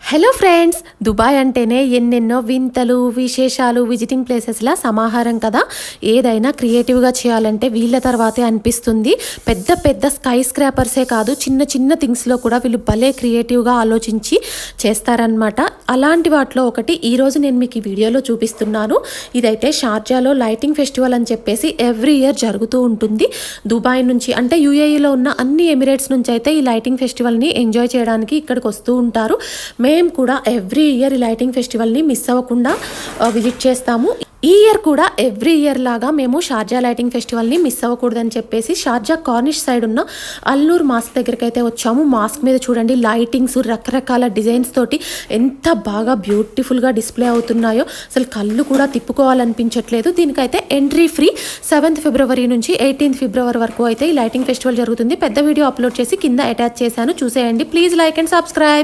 Hello friends, Dubai అంటేనే ఎన్నెన్నో వింతలు విశేషాలు విజిటింగ్ ప్లేసెస్లా సమాహారం కదా. ఏదైనా క్రియేటివ్గా చేయాలంటే వీళ్ళ తర్వాతే అనిపిస్తుంది. పెద్ద పెద్ద స్కై స్క్రాపర్సే కాదు, చిన్న చిన్న థింగ్స్లో కూడా వీళ్ళు భలే క్రియేటివ్గా ఆలోచించి చేస్తారనమాట. అలాంటి వాటిలో ఒకటి ఈరోజు నేను మీకు ఈ వీడియోలో చూపిస్తున్నాను. ఇదైతే షార్జాలో లైటింగ్ ఫెస్టివల్ అని చెప్పేసి ఎవ్రీ ఇయర్ జరుగుతూ ఉంటుంది. దుబాయ్ నుంచి అంటే యూఏఈలో ఉన్న అన్ని ఎమిరేట్స్ నుంచి అయితే ఈ లైటింగ్ ఫెస్టివల్ని ఎంజాయ్ చేయడానికి ఇక్కడికి వస్తూ ఉంటారు. మేము కూడా ఎవ్రీ ఇయర్ ఈ లైటింగ్ ఫెస్టివల్ని మిస్ అవ్వకుండా విజిట్ చేస్తాము. ఈ ఇయర్ కూడా ఎవ్రీ ఇయర్ లాగా మేము షార్జా లైటింగ్ ఫెస్టివల్ని మిస్ అవ్వకూడదని చెప్పేసి షార్జా కార్నిష్ సైడ్ ఉన్న అల్నూర్ మాస్క్ దగ్గరికి అయితే వచ్చాము. మాస్క్ మీద చూడండి లైటింగ్స్ రకరకాల డిజైన్స్ తోటి ఎంత బాగా బ్యూటిఫుల్గా డిస్ప్లే అవుతున్నాయో అసలు కళ్ళు కూడా తిప్పుకోవాలనిపించట్లేదు. దీనికైతే ఎంట్రీ ఫ్రీ. 7th ఫిబ్రవరి నుంచి 18th ఫిబ్రవరి వరకు అయితే ఈ లైటింగ్ ఫెస్టివల్ జరుగుతుంది. పెద్ద వీడియో అప్లోడ్ చేసి కింద అటాచ్ చేశాను, చూసేయండి. Please like and subscribe.